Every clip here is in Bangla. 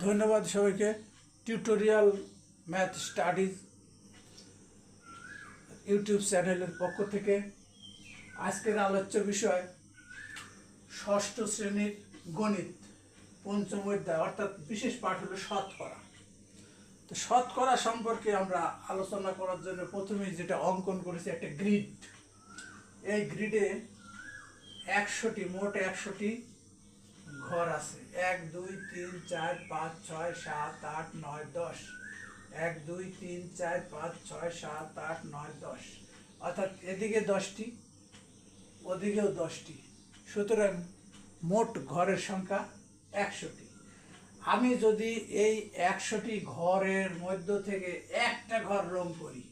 ধন্যবাদ সবাইকে। টিউটোরিয়াল ম্যাথ স্টাডিজ ইউটিউব চ্যানেলের পক্ষ থেকে আজকের আলোচ্য বিষয় ষষ্ঠ শ্রেণীর গণিত পঞ্চম অধ্যায় অর্থাৎ বিশেষ পাঠ হলো শতকরা। তো শতকরা সম্পর্কে আমরা আলোচনা করার জন্য প্রথমেই যেটা অঙ্কন করেছি একটা গ্রিড। এই গ্রিডে 100টি মোট 100টি ঘর আছে। 1 2 3 4 5 6 7 8 9 10। 1 2 3 4 5 6 7 8 9 10, অর্থাৎ এদিকে 10টি ওদিকেও 10টি, সুতরাং মোট ঘরের সংখ্যা 100টি। আমি যদি এই 100টি ঘরের মধ্য থেকে একটা ঘর রং করি,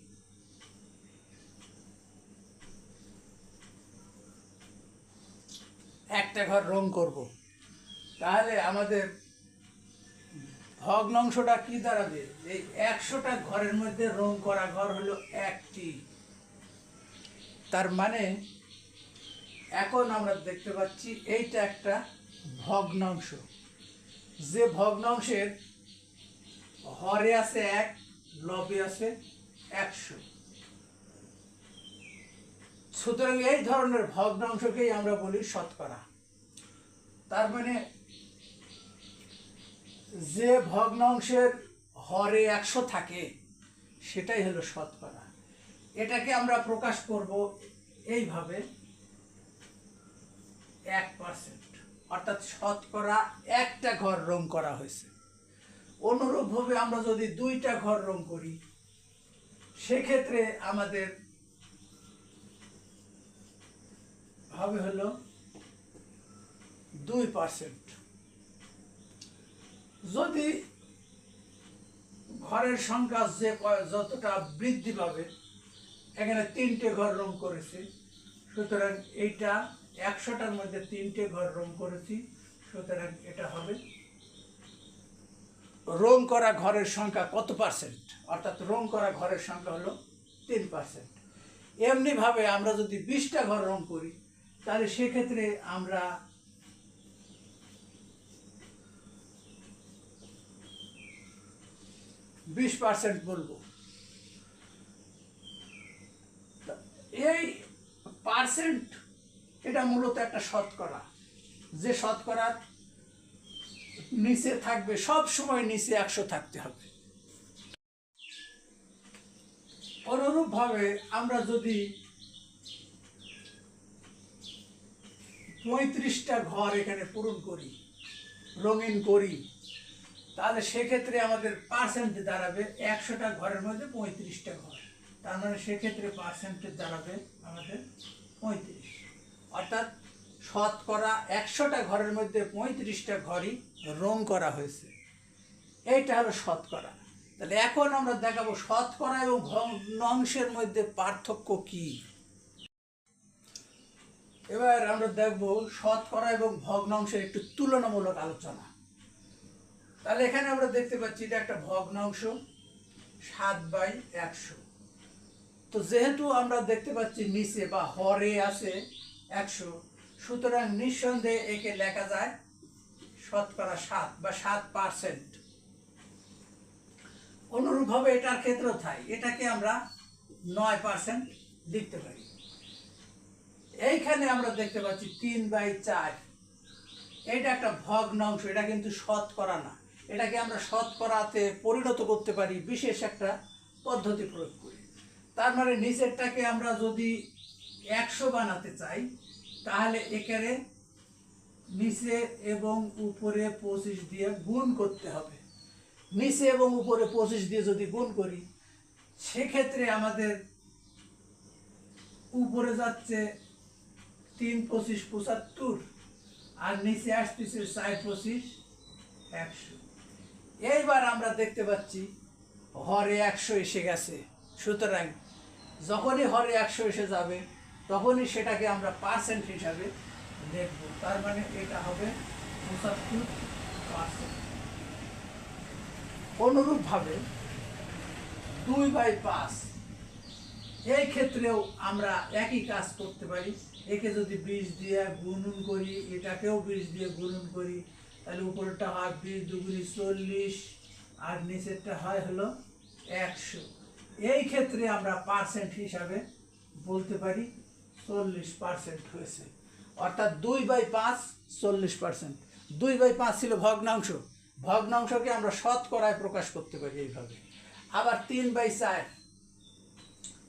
একটা ঘর রং করব, তাহলে আমাদের ভগ্নাংশটা কি দাঁড়াবে? এই 100টা ঘরের মধ্যে রং করা ঘর হলো একটি। তার মানে এখন আমরা দেখতে পাচ্ছি এইটা একটা ভগ্নাংশ। যে ভগ্নাংশের হরে আছে 1, লবে আছে 100, সুতরাং এই ধরনের ভগ্নাংশকেই আমরা বলি শতকরা। তার মানে যে ভগ্নাংশের হরে 100 থাকে সেটাই হলো শতকরা। এটাকে আমরা প্রকাশ করব এইভাবে 1%, অর্থাৎ শতকরা একটা ঘর রং করা হয়েছে। অনুরূপভাবে আমরা যদি 2টা ঘর রং করি, সেক্ষেত্রে আমাদের হবে হলো 2%। যদি ঘরের সংখ্যা যতটা বৃদ্ধি পাবে, এখানে 3টে ঘর রং করেছে, সুতরাং এইটা 100টার মধ্যে 3টে ঘর রং করেছি, সুতরাং এটা হবে রং করা ঘরের সংখ্যা কত পার্সেন্ট, অর্থাৎ রং করা ঘরের সংখ্যা হলো 3%। এমনিভাবে আমরা যদি 20টা ঘর রং করি, তাহলে সেক্ষেত্রে আমরা 20% বলবো। এই পার্সেন্ট এটা মূলত একটা শতকরা, যে শতকরার নিচে থাকবে, সব সময় নিচে 100 থাকতে হবে। অনুরূপভাবে আমরা যদি 35টা ঘর এখানে পূরণ করি, রঙিন করি, তাহলে সেক্ষেত্রে আমাদের পার্সেন্ট দাঁড়াবে 100টা ঘরের মধ্যে 35টা ঘর। তার মানে সেক্ষেত্রে পার্সেন্টেজ দাঁড়াবে আমাদের 35, অর্থাৎ শতকরা 100টা ঘরের মধ্যে 35টা ঘরই রং করা হয়েছে। এইটা হলো শতকরা। তাহলে এখন আমরা দেখাবো শতকরা এবং ভগ্নাংশের মধ্যে পার্থক্য কি। এবার আমরা দেখব শতকরা এবং ভগ্নাংশের একটু তুলনামূলক আলোচনা। তাহলে এখানে আমরা দেখতে পাচ্ছি এটা একটা ভগ্নাংশ 7/100। তো যেহেতু আমরা দেখতে পাচ্ছি নিচে বা হরে আছে 100, সুতরাং নিঃসন্দেহে একে লেখা যায় শতকরা 7 বা 7%। অনুরূপভাবে এটার ক্ষেত্রেও তাই, এটাকে আমরা 9% লিখতে পারি। এইখানে আমরা দেখতে পাচ্ছি 3/4, এটা একটা ভগ্নাংশ, এটা কিন্তু শতকরা না। এটাকে আমরা শতকরাতে পরিণত করতে পারি বিশেষ একটা পদ্ধতি প্রয়োগ করে। তার মানে নিচেরটাকে আমরা যদি 100 বানাতে চাই, তাহলে এখানে নিচে এবং উপরে 25 দিয়ে গুণ করতে হবে। নিচে এবং উপরে 25 দিয়ে যদি গুণ করি, সেক্ষেত্রে আমাদের উপরে যাচ্ছে 3 25 75, আর নিচে আসতেছে 4 25 100। এইবার আমরা দেখতে পাচ্ছি হরে 100 এসে গেছে, সুতরাং যখনই হরে 100 এসে যাবে, তখনই সেটাকে আমরা পার্সেন্ট হিসাবে দেখব। তার মানে এটা হবে 75%। অনুরূপভাবে 2/5, এই ক্ষেত্রেও আমরা একই কাজ করতে পারি। একে যদি 20 দিয়ে গুণন করি, এটাকেও 20 দিয়ে গুণন করি, তাহলে উপরেরটা হয় 20 দুগুণে 40 আর নিচেরটা হয় হলো 100। এই ক্ষেত্রে আমরা পার্সেন্ট হিসাবে বলতে পারি 40% হয়েছে, অর্থাৎ 2/5 40%। 2/5 ছিল ভগ্নাংশ, ভগ্নাংশকে আমরা শতকরায় প্রকাশ করতে পারি এইভাবে। আবার 3/4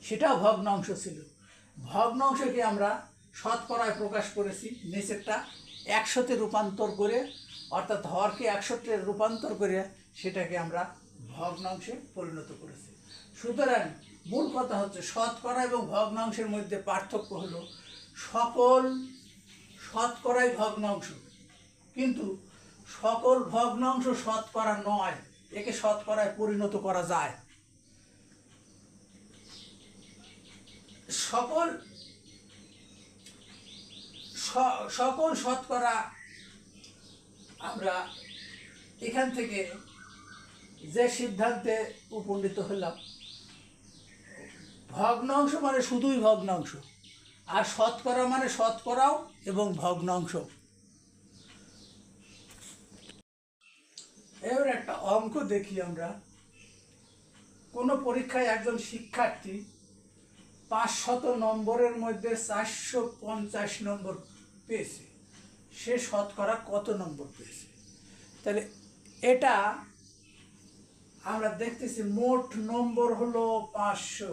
সেটাও ভগ্নাংশ ছিল, ভগ্নাংশকে আমরা শতকরায় প্রকাশ করেছি, নিচেরটা 100-তে রূপান্তর করে, অর্থাৎ হরকে 100-তে রূপান্তর করে সেটাকে আমরা ভগ্নাংশে পরিণত করেছি। সুতরাং মূল কথা হচ্ছে শতকরা এবং ভগ্নাংশের মধ্যে পার্থক্য হলো সকল শতকরাই ভগ্নাংশ, কিন্তু সকল ভগ্নাংশ শতকরা নয়, একে শতকরায় পরিণত করা যায়। সকল শতকরা আমরা এখান থেকে যে সিদ্ধান্তে উপনীত হলাম, ভগ্নাংশ মানে শুধুই ভগ্নাংশ, আর শতকরা মানে শতকরাও এবং ভগ্নাংশ। এবার একটা অঙ্ক দেখি আমরা। কোনো পরীক্ষায় একজন শিক্ষার্থী 500 নম্বরের মধ্যে 450 নম্বর পেয়েছে, সে শতকরা কত নম্বর পেয়েছে? তাহলে এটা আমরা দেখতেছি মোট নম্বর হলো 500,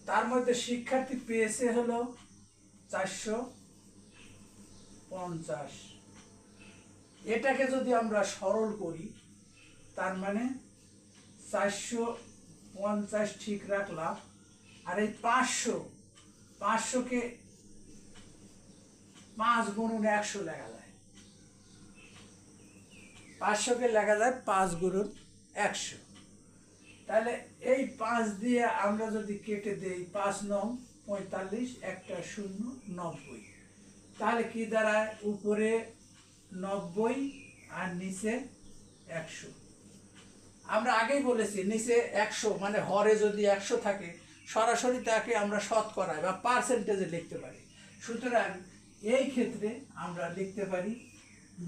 তার মধ্যে শিক্ষার্থী পেয়েছে হলো 450। এটাকে যদি আমরা সরল করি, তার মানে 450 ঠিক রাখলাম, আর এই 500কে 5 গুণন 100 লেখা যায়, 500কে লেখা যায় 5 গুণন 100। তাহলে এই 5 দিয়ে আমরা যদি কেটে দেই, 5 নং 45, একটা 0 90, তাহলে কি দাঁড়ায়? উপরে 90 আর নিচে 100। আমরা আগেই বলেছি নিচে 100 মানে হরে যদি 100 থাকে সরাসরি তাকে আমরা শতকরায় বা পার্সেন্টেজে লিখতে পারি। সুতরাং এই ক্ষেত্রে আমরা লিখতে পারি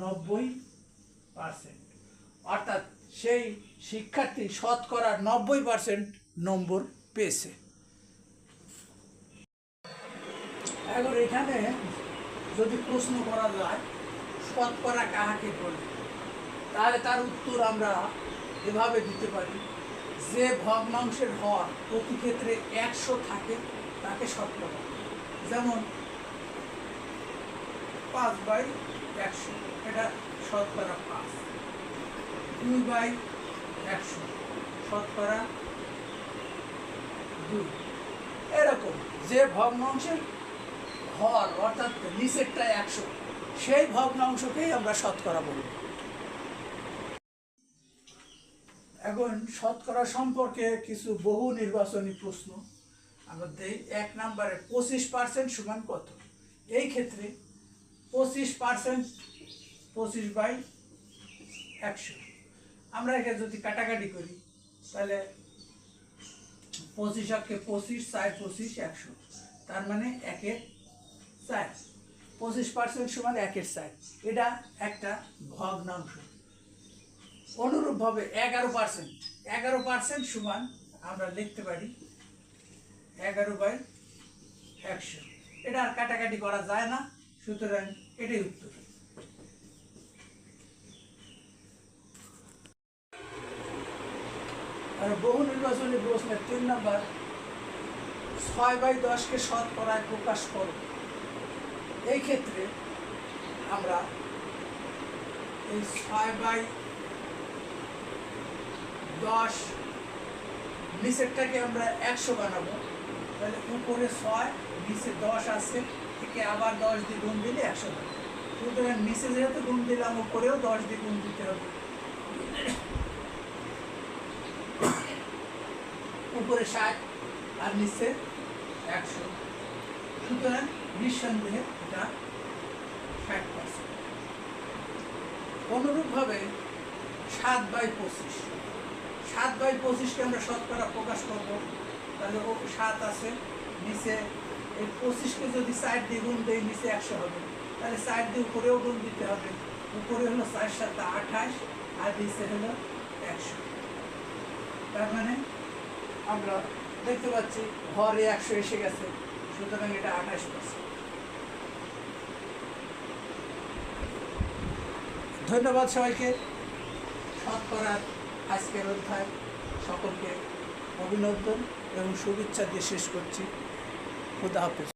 90%, অর্থাৎ সেই শিক্ষার্থী শতকরা 90% নম্বর পেয়েছে। এখন এখানে যদি প্রশ্ন করা যায় শতকরা কাহাকে বলে, তাহলে তার উত্তর আমরা এভাবে দিতে পারি, যে ভগ্নাংশের হর প্রতি ক্ষেত্রে 100 থাকে তাকে শতকরা। যেমন 5/100, এটা শতকরা 5। 2/100, শতকরা 2। এরকম যে ভগ্নাংশের হর অর্থাৎ নিচেরটা 100, সেই ভগ্নাংশকেই আমরা শতকরা বলি। এখন শতকরা সম্পর্কে কিছু বহু নির্বাচনী প্রশ্ন আমরা দেই। 1 নম্বরে 25% সমান কত? এই ক্ষেত্রে 25% 25/100। আমরা একে যদি কাটাকাটি করি, তাহলে 25 কে 25, 4 25 100, তার মানে 1/4। 25% সমান 1/4, এটা একটা ভগ্নাংশ। অনুরূপভাবে 11% সমান আমরা লিখতে পারি 11/100, এটা আর কাটাকাটি করা যায় না, সুতরাং এটাই উত্তর। আর বহু নির্বাচনী প্রশ্নের 3 নম্বর, 6/10কে শতকরায় প্রকাশ করো। এই ক্ষেত্রে আমরা এই 6/10 নিচেরটাকে আমরা 100 বানাবো, তাহলে উপরে 6 নিচে 10 আছে, একে আবার 10 দিয়ে গুণ দিলে 100 হবে। সুতরাং নিচে যেহেতু গুণ দিলাম, উপরেও 10 দিয়ে গুণ দিতে হবে। উপরে 60 আর নিচে 100, সুতরাং নিঃসন্দেহে এটা 60%। অনুরূপভাবে 7/25, 7/25কে আমরা শতকরা প্রকাশ করব, তাহলে 7 আছে, নিচে এই 25কে যদি 4 দিয়ে গুণ দেই নিচে 100 হবে, তাহলে 4 দিয়ে উপরেও গুণ দিতে হবে। উপরে হলো 4 7 28 আর নিচে হলো 100। তার মানে আমরা দেখতে পাচ্ছি হরে 100 এসে গেছে, সুতরাং এটা 28%। ধন্যবাদ সবাইকে। শতকরার আজকের অধ্যায় সকলকে অভিনন্দন এবং শুভেচ্ছা দিয়ে শেষ করছি। খুদা হাফেজ।